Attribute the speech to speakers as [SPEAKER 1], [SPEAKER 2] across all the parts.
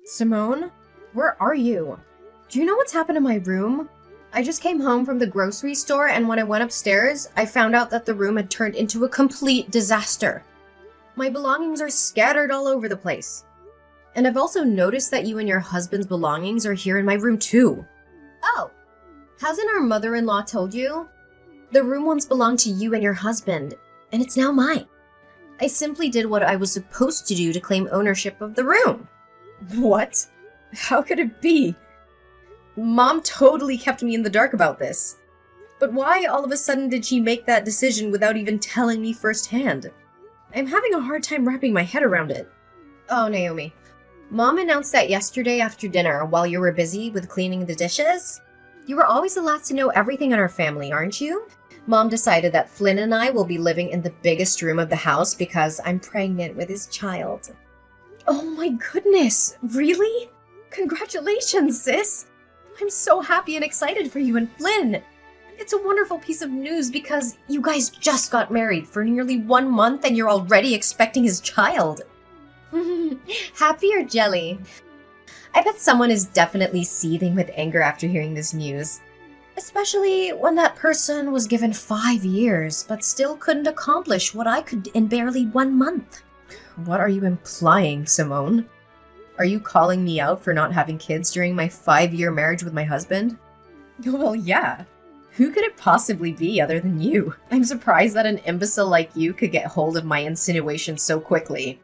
[SPEAKER 1] Simone? Where are you? Do you know what's happened to my room? I just came home from the grocery store, and when I went upstairs, I found out that the room had turned into a complete disaster. My belongings are scattered all over the place. And I've also noticed that you and your husband's belongings are here in my room too. Oh, hasn't our mother-in-law told you? The room once belonged to you and your husband, and it's now mine. I simply did what I was supposed to do to claim ownership of the room. What? How could it be? Mom totally kept me in the dark about this. But why all of a sudden did she make that decision without even telling me firsthand? I'm having a hard time wrapping my head around it. Oh, Naomi. Mom announced that yesterday after dinner while you were busy with cleaning the dishes. You were always the last to know everything in our family, aren't you? Mom decided that Flynn and I will be living in the biggest room of the house because I'm pregnant with his child. Oh my goodness, really? Congratulations, sis! I'm so happy and excited for you and Flynn. It's a wonderful piece of news because you guys just got married for nearly 1 month and you're already expecting his child. Happy or jelly? I bet someone is definitely seething with anger after hearing this news. Especially when that person was given 5 years but still couldn't accomplish what I could in barely 1 month. What are you implying, Simone? Are you calling me out for not having kids during my 5-year marriage with my husband? Well, yeah. Who could it possibly be other than you? I'm surprised that an imbecile like you could get hold of my insinuation so quickly.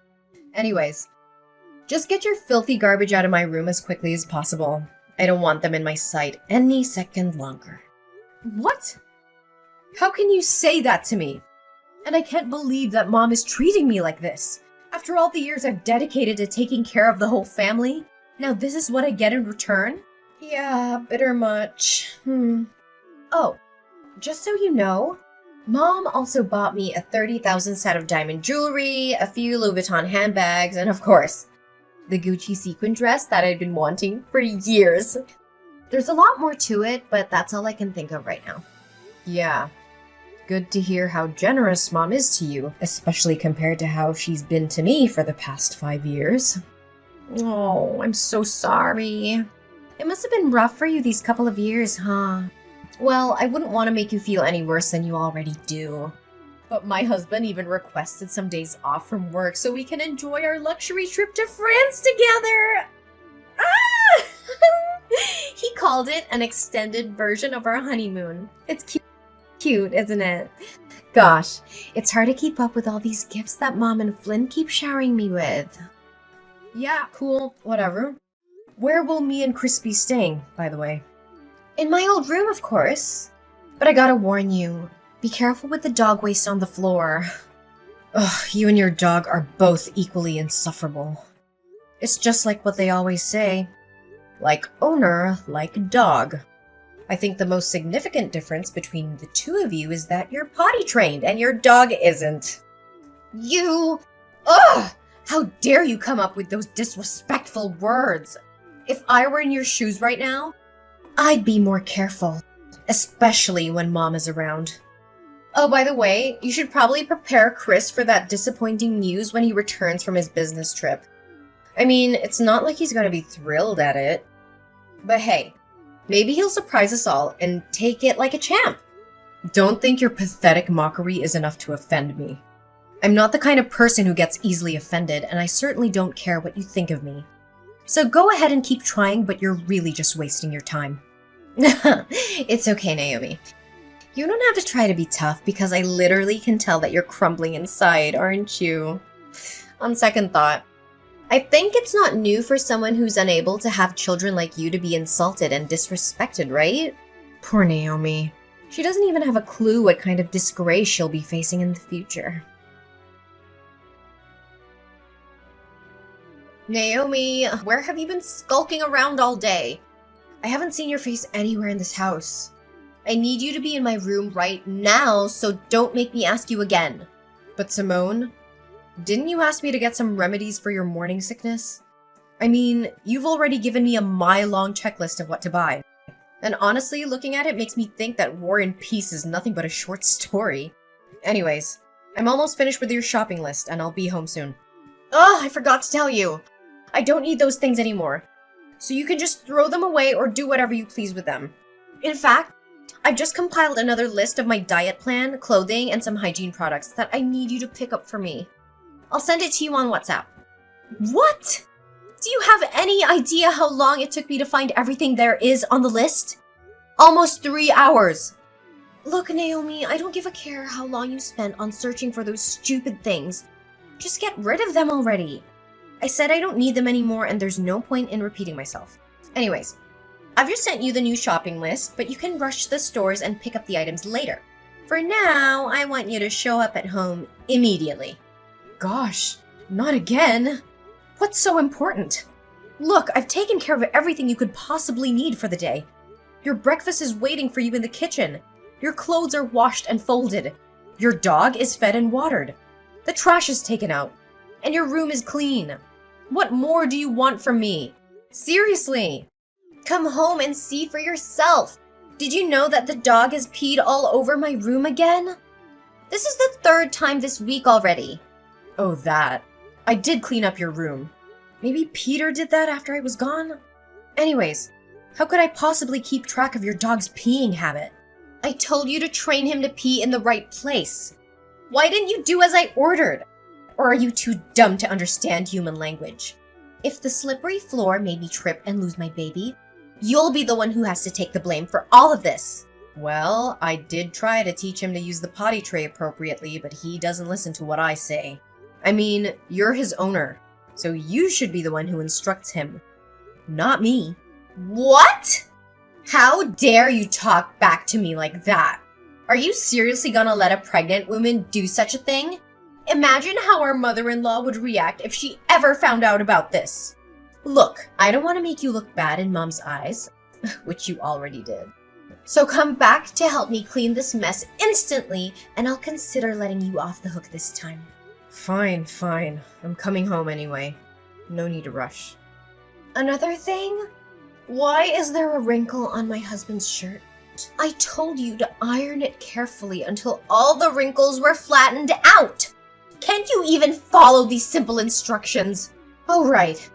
[SPEAKER 1] Anyways, just get your filthy garbage out of my room as quickly as possible. I don't want them in my sight any second longer. What? How can you say that to me? And I can't believe that Mom is treating me like this. After all the years I've dedicated to taking care of the whole family, now this is what I get in return? Yeah, bitter much. Oh, just so you know, Mom also bought me a 30,000 set of diamond jewelry, a few Louis Vuitton handbags, and of course, the Gucci sequin dress that I'd been wanting for years. There's a lot more to it, but that's all I can think of right now. Yeah. Good to hear how generous Mom is to you, especially compared to how she's been to me for the past 5 years. Oh, I'm so sorry. It must have been rough for you these couple of years, huh? Well, I wouldn't want to make you feel any worse than you already do. But my husband even requested some days off from work so we can enjoy our luxury trip to France together! Ah! He called it an extended version of our honeymoon. It's cute, isn't it? Gosh, it's hard to keep up with all these gifts that Mom and Flynn keep showering me with. Yeah, cool, whatever. Where will me and Chris be staying, by the way? In my old room, of course. But I gotta warn you, be careful with the dog waste on the floor. Ugh, you and your dog are both equally insufferable. It's just like what they always say. Like owner, like dog. I think the most significant difference between the two of you is that you're potty trained and your dog isn't. You... Ugh! How dare you come up with those disrespectful words? If I were in your shoes right now, I'd be more careful. Especially when Mom is around. Oh, by the way, you should probably prepare Chris for that disappointing news when he returns from his business trip. I mean, it's not like he's gonna be thrilled at it. But hey, maybe he'll surprise us all and take it like a champ. Don't think your pathetic mockery is enough to offend me. I'm not the kind of person who gets easily offended, and I certainly don't care what you think of me. So go ahead and keep trying, but you're really just wasting your time. It's okay, Naomi. You don't have to try to be tough because I literally can tell that you're crumbling inside, aren't you? On second thought, I think it's not new for someone who's unable to have children like you to be insulted and disrespected, right? Poor Naomi. She doesn't even have a clue what kind of disgrace she'll be facing in the future. Naomi, where have you been skulking around all day? I haven't seen your face anywhere in this house. I need you to be in my room right now, so don't make me ask you again. But Simone, didn't you ask me to get some remedies for your morning sickness? I mean, you've already given me a mile-long checklist of what to buy. And honestly, looking at it makes me think that War and Peace is nothing but a short story. Anyways, I'm almost finished with your shopping list, and I'll be home soon. Oh, I forgot to tell you. I don't need those things anymore. So you can just throw them away or do whatever you please with them. In fact, I've just compiled another list of my diet plan, clothing, and some hygiene products that I need you to pick up for me. I'll send it to you on WhatsApp. What? Do you have any idea how long it took me to find everything there is on the list? Almost 3 hours. Look, Naomi, I don't give a care how long you spent on searching for those stupid things. Just get rid of them already. I said I don't need them anymore and there's no point in repeating myself. Anyways, I've just sent you the new shopping list, but you can rush to the stores and pick up the items later. For now, I want you to show up at home immediately. Gosh, not again. What's so important? Look, I've taken care of everything you could possibly need for the day. Your breakfast is waiting for you in the kitchen. Your clothes are washed and folded. Your dog is fed and watered. The trash is taken out. And your room is clean. What more do you want from me? Seriously. Come home and see for yourself. Did you know that the dog has peed all over my room again? This is the 3rd time this week already. Oh, that. I did clean up your room. Maybe Peter did that after I was gone? Anyways, how could I possibly keep track of your dog's peeing habit? I told you to train him to pee in the right place. Why didn't you do as I ordered? Or are you too dumb to understand human language? If the slippery floor made me trip and lose my baby, you'll be the one who has to take the blame for all of this. Well, I did try to teach him to use the potty tray appropriately, but he doesn't listen to what I say. I mean, you're his owner, so you should be the one who instructs him, not me. What? How dare you talk back to me like that? Are you seriously gonna let a pregnant woman do such a thing? Imagine how our mother-in-law would react if she ever found out about this. Look, I don't want to make you look bad in Mom's eyes, which you already did. So come back to help me clean this mess instantly, and I'll consider letting you off the hook this time. Fine. I'm coming home anyway. No need to rush. Another thing? Why is there a wrinkle on my husband's shirt? I told you to iron it carefully until all the wrinkles were flattened out. Can't you even follow these simple instructions? Oh, right.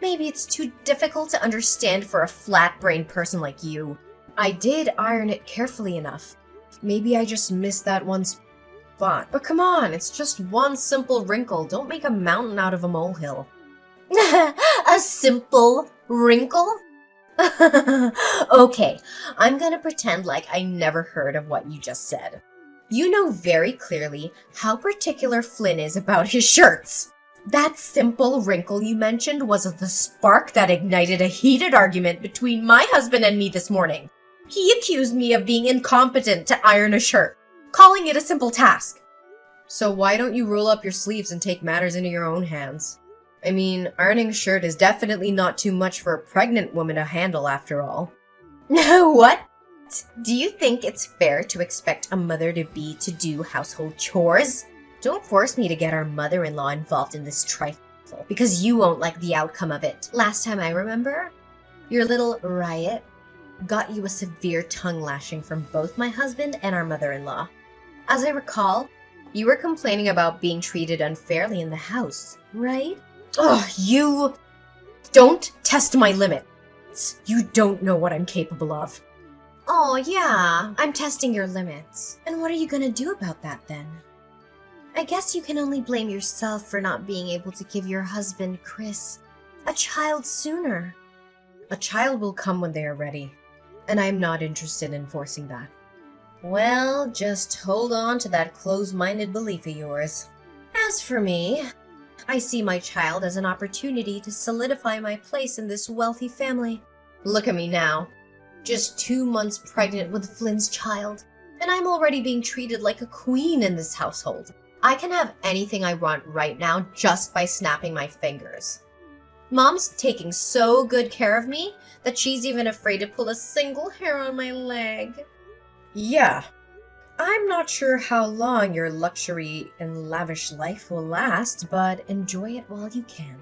[SPEAKER 1] Maybe it's too difficult to understand for a flat-brained person like you. I did iron it carefully enough. Maybe I just missed that one spot. But come on, it's just one simple wrinkle. Don't make a mountain out of a molehill. A simple wrinkle? Okay, I'm gonna pretend like I never heard of what you just said. You know very clearly how particular Flynn is about his shirts. That simple wrinkle you mentioned was the spark that ignited a heated argument between my husband and me this morning. He accused me of being incompetent to iron a shirt, calling it a simple task. So why don't you roll up your sleeves and take matters into your own hands? I mean, ironing a shirt is definitely not too much for a pregnant woman to handle after all. What? Do you think it's fair to expect a mother-to-be to do household chores? Don't force me to get our mother-in-law involved in this trifle, because you won't like the outcome of it. Last time I remember, your little riot got you a severe tongue lashing from both my husband and our mother-in-law. As I recall, you were complaining about being treated unfairly in the house, right? Oh, you don't test my limits. You don't know what I'm capable of. Oh, yeah, I'm testing your limits. And what are you gonna do about that then? I guess you can only blame yourself for not being able to give your husband, Chris, a child sooner. A child will come when they are ready, and I'm not interested in forcing that. Well, just hold on to that closed-minded belief of yours. As for me, I see my child as an opportunity to solidify my place in this wealthy family. Look at me now, just 2 months pregnant with Flynn's child, and I'm already being treated like a queen in this household. I can have anything I want right now just by snapping my fingers. Mom's taking so good care of me that she's even afraid to pull a single hair on my leg. Yeah, I'm not sure how long your luxury and lavish life will last, but enjoy it while you can.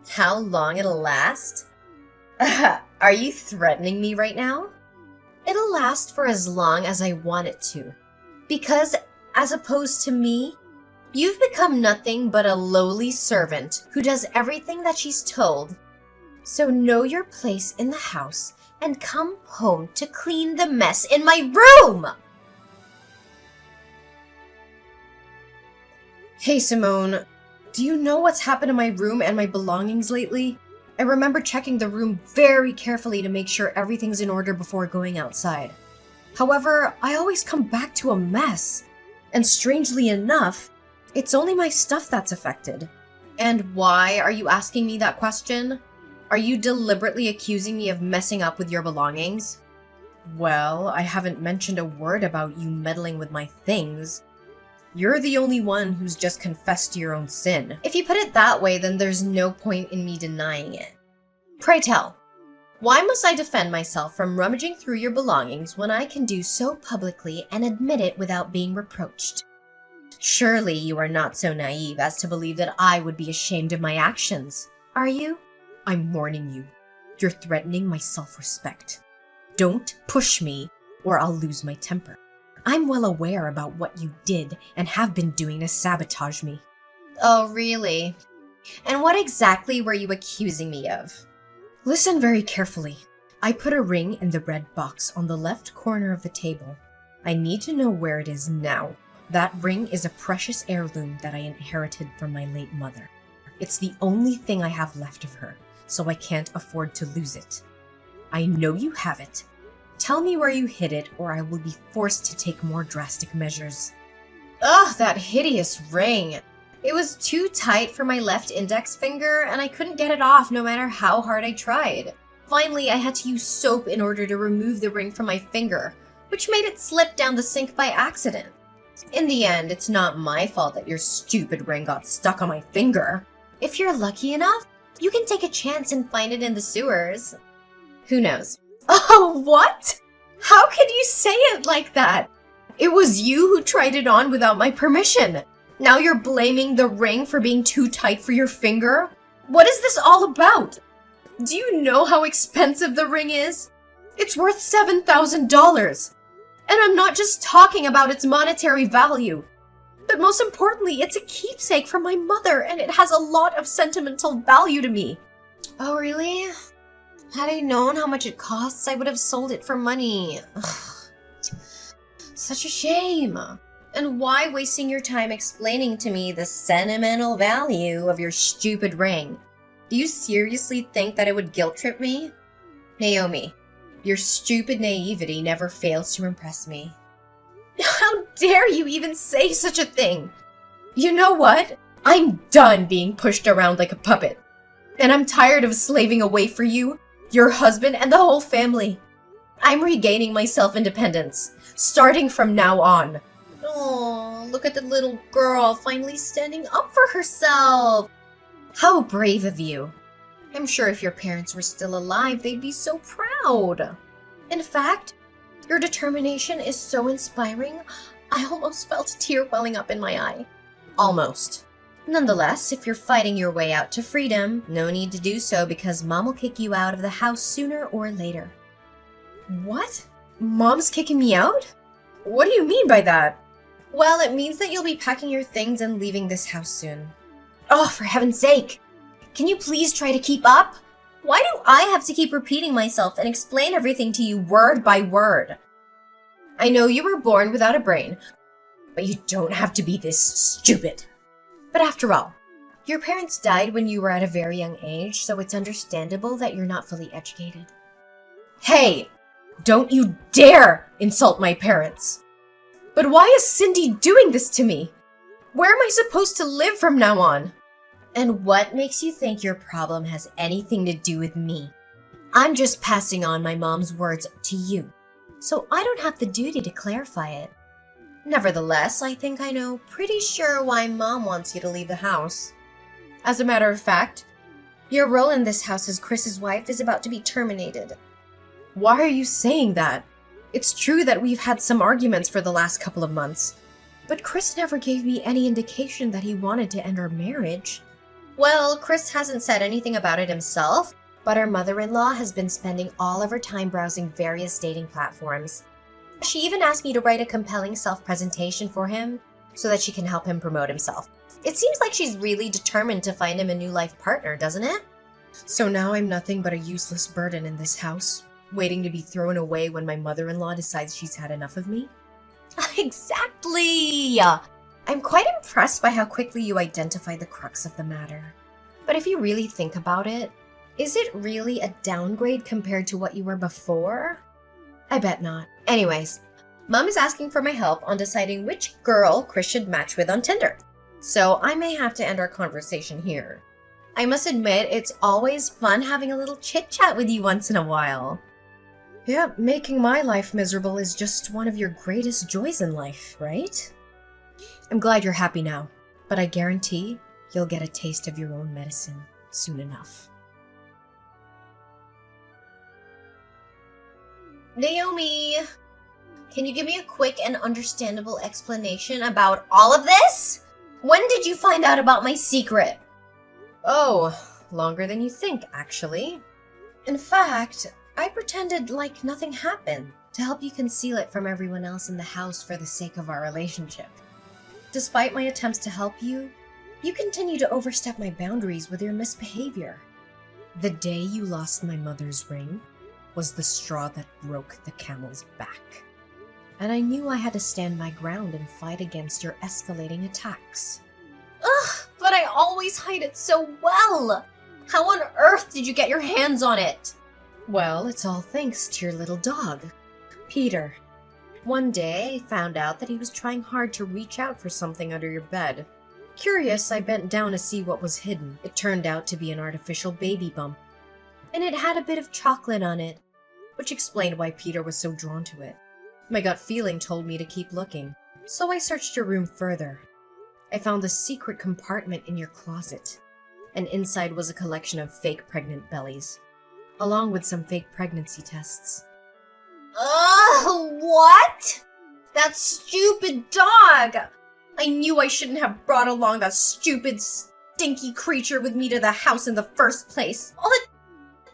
[SPEAKER 1] How long it'll last? Are you threatening me right now? It'll last for as long as I want it to. Because, as opposed to me, You've become nothing but a lowly servant who does everything that she's told. So know your place in the house and come home to clean the mess in my room! Hey Simone, do you know what's happened to my room and my belongings lately? I remember checking the room very carefully to make sure everything's in order before going outside. However, I always come back to a mess. And strangely enough, it's only my stuff that's affected. And why are you asking me that question? Are you deliberately accusing me of messing up with your belongings? Well, I haven't mentioned a word about you meddling with my things. You're the only one who's just confessed to your own sin. If you put it that way, then there's no point in me denying it. Pray tell, why must I defend myself from rummaging through your belongings when I can do so publicly and admit it without being reproached? Surely you are not so naive as to believe that I would be ashamed of my actions, are you? I'm warning you. You're threatening my self-respect. Don't push me or I'll lose my temper. I'm well aware about what you did and have been doing to sabotage me. Oh, really? And what exactly were you accusing me of? Listen very carefully. I put a ring in the red box on the left corner of the table. I need to know where it is now. That ring is a precious heirloom that I inherited from my late mother. It's the only thing I have left of her, so I can't afford to lose it. I know you have it. Tell me where you hid it, or I will be forced to take more drastic measures. Ugh, that hideous ring. It was too tight for my left index finger, and I couldn't get it off no matter how hard I tried. Finally, I had to use soap in order to remove the ring from my finger, which made it slip down the sink by accident. In the end, it's not my fault that your stupid ring got stuck on my finger. If you're lucky enough, you can take a chance and find it in the sewers. Who knows? Oh, what? How could you say it like that? It was you who tried it on without my permission. Now you're blaming the ring for being too tight for your finger? What is this all about? Do you know how expensive the ring is? It's worth $7,000. And I'm not just talking about its monetary value. But most importantly, it's a keepsake from my mother, and it has a lot of sentimental value to me. Oh, really? Had I known how much it costs, I would have sold it for money. Ugh. Such a shame. And why wasting your time explaining to me the sentimental value of your stupid ring? Do you seriously think that it would guilt trip me? Naomi, your stupid naivety never fails to impress me. How dare you even say such a thing? You know what? I'm done being pushed around like a puppet. And I'm tired of slaving away for you, your husband, and the whole family. I'm regaining my self-independence, starting from now on. Oh, look at the little girl finally standing up for herself. How brave of you. I'm sure if your parents were still alive, they'd be so proud. In fact, your determination is so inspiring, I almost felt a tear welling up in my eye. Almost. Nonetheless, if you're fighting your way out to freedom, no need to do so because Mom will kick you out of the house sooner or later. What? Mom's kicking me out? What do you mean by that? Well, it means that you'll be packing your things and leaving this house soon. Oh, for heaven's sake! Can you please try to keep up? Why do I have to keep repeating myself and explain everything to you word by word? I know you were born without a brain, but you don't have to be this stupid. But after all, your parents died when you were at a very young age, so it's understandable that you're not fully educated. Hey! Don't you dare insult my parents! But why is Cindy doing this to me? Where am I supposed to live from now on? And what makes you think your problem has anything to do with me? I'm just passing on my mom's words to you, so I don't have the duty to clarify it. Nevertheless, I think I know pretty sure why Mom wants you to leave the house. As a matter of fact, your role in this house as Chris's wife is about to be terminated. Why are you saying that? It's true that we've had some arguments for the last couple of months, but Chris never gave me any indication that he wanted to end our marriage. Well, Chris hasn't said anything about it himself, but our mother-in-law has been spending all of her time browsing various dating platforms. She even asked me to write a compelling self-presentation for him, so that she can help him promote himself. It seems like she's really determined to find him a new life partner, doesn't it? So now I'm nothing but a useless burden in this house, waiting to be thrown away when my mother-in-law decides she's had enough of me? Exactly! I'm quite impressed by how quickly you identify the crux of the matter. But if you really think about it, is it really a downgrade compared to what you were before? I bet not. Anyways, Mom is asking for my help on deciding which girl Chris should match with on Tinder. So I may have to end our conversation here. I must admit, it's always fun having a little chit-chat with you once in a while. Yeah, making my life miserable is just one of your greatest joys in life, right? I'm glad you're happy now, but I guarantee you'll get a taste of your own medicine soon enough. Naomi, can you give me a quick and understandable explanation about all of this? When did you find out about my secret? Oh, longer than you think, actually. In fact, I pretended like nothing happened to help you conceal it from everyone else in the house for the sake of our relationship. Despite my attempts to help you, you continue to overstep my boundaries with your misbehavior. The day you lost my mother's ring was the straw that broke the camel's back. And I knew I had to stand my ground and fight against your escalating attacks. Ugh, but I always hide it so well! How on earth did you get your hands on it? Well, it's all thanks to your little dog, Peter. One day, I found out that he was trying hard to reach out for something under your bed. Curious, I bent down to see what was hidden. It turned out to be an artificial baby bump. And it had a bit of chocolate on it, which explained why Peter was so drawn to it. My gut feeling told me to keep looking, so I searched your room further. I found a secret compartment in your closet, and inside was a collection of fake pregnant bellies, along with some fake pregnancy tests. Ugh, what? That stupid dog! I knew I shouldn't have brought along that stupid, stinky creature with me to the house in the first place. All it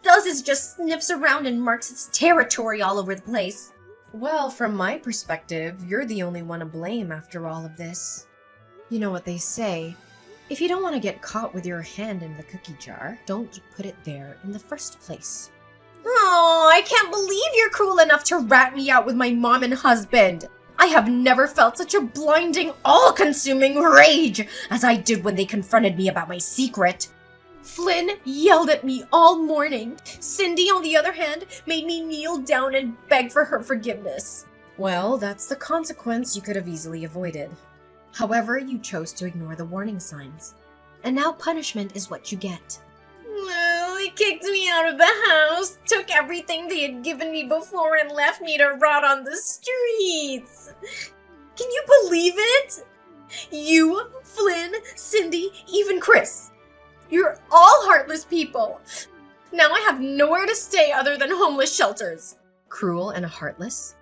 [SPEAKER 1] does is just sniffs around and marks its territory all over the place. Well, from my perspective, you're the only one to blame after all of this. You know what they say, if you don't want to get caught with your hand in the cookie jar, don't put it there in the first place. Oh, I can't believe you're cruel enough to rat me out with my mom and husband. I have never felt such a blinding, all-consuming rage as I did when they confronted me about my secret. Flynn yelled at me all morning. Cindy, on the other hand, made me kneel down and beg for her forgiveness. Well, that's the consequence you could have easily avoided. However, you chose to ignore the warning signs. And now punishment is what you get. Well, they kicked me out of the house, took everything they had given me before, and left me to rot on the streets. Can you believe it? You, Flynn, Cindy, even Chris. You're all heartless people. Now I have nowhere to stay other than homeless shelters. Cruel and heartless?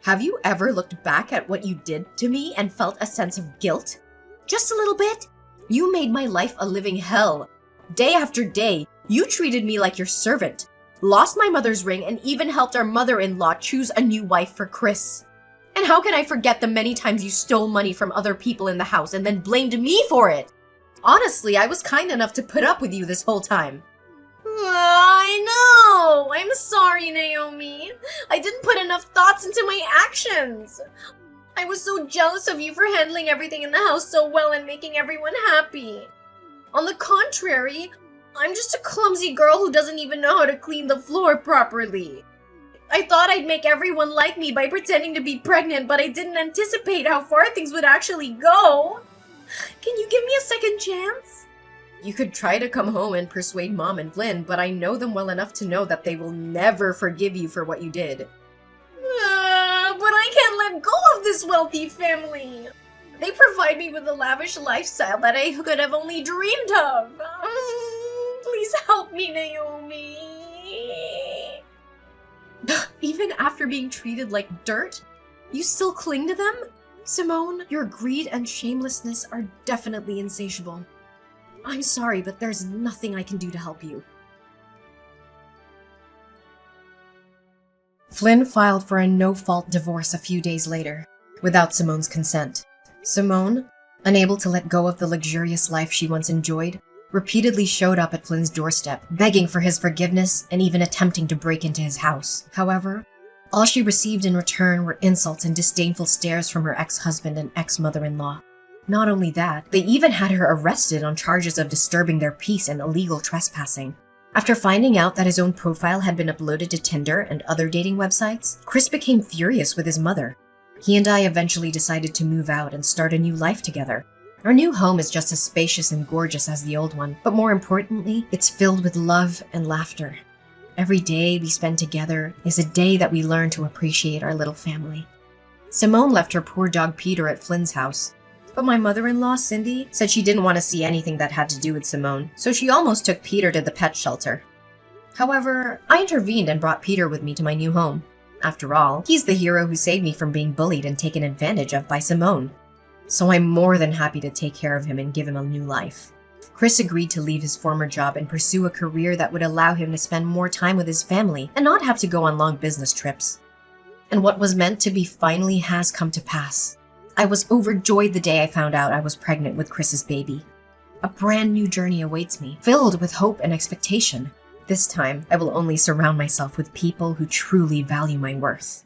[SPEAKER 1] Have you ever looked back at what you did to me and felt a sense of guilt? Just a little bit? You made my life a living hell. Day after day, you treated me like your servant, lost my mother's ring, and even helped our mother-in-law choose a new wife for Chris. And how can I forget the many times you stole money from other people in the house and then blamed me for it? Honestly, I was kind enough to put up with you this whole time. I know! I'm sorry, Naomi. I didn't put enough thoughts into my actions. I was so jealous of you for handling everything in the house so well and making everyone happy. On the contrary, I'm just a clumsy girl who doesn't even know how to clean the floor properly. I thought I'd make everyone like me by pretending to be pregnant, but I didn't anticipate how far things would actually go. Can you give me a second chance? You could try to come home and persuade Mom and Flynn, but I know them well enough to know that they will never forgive you for what you did. But I can't let go of this wealthy family. They provide me with a lavish lifestyle that I could have only dreamed of. Please help me, Naomi. Even after being treated like dirt, you still cling to them? Simone, your greed and shamelessness are definitely insatiable. I'm sorry, but there's nothing I can do to help you. Flynn filed for a no-fault divorce a few days later, without Simone's consent. Simone, unable to let go of the luxurious life she once enjoyed, repeatedly showed up at Flynn's doorstep, begging for his forgiveness and even attempting to break into his house. However, all she received in return were insults and disdainful stares from her ex-husband and ex-mother-in-law. Not only that, they even had her arrested on charges of disturbing their peace and illegal trespassing. After finding out that his own profile had been uploaded to Tinder and other dating websites, Chris became furious with his mother. He and I eventually decided to move out and start a new life together. Our new home is just as spacious and gorgeous as the old one, but more importantly, it's filled with love and laughter. Every day we spend together is a day that we learn to appreciate our little family. Simone left her poor dog Peter at Flynn's house, but my mother-in-law, Cindy, said she didn't want to see anything that had to do with Simone, so she almost took Peter to the pet shelter. However, I intervened and brought Peter with me to my new home. After all, he's the hero who saved me from being bullied and taken advantage of by Simone. So I'm more than happy to take care of him and give him a new life. Chris agreed to leave his former job and pursue a career that would allow him to spend more time with his family and not have to go on long business trips. And what was meant to be finally has come to pass. I was overjoyed the day I found out I was pregnant with Chris's baby. A brand new journey awaits me, filled with hope and expectation. This time, I will only surround myself with people who truly value my worth.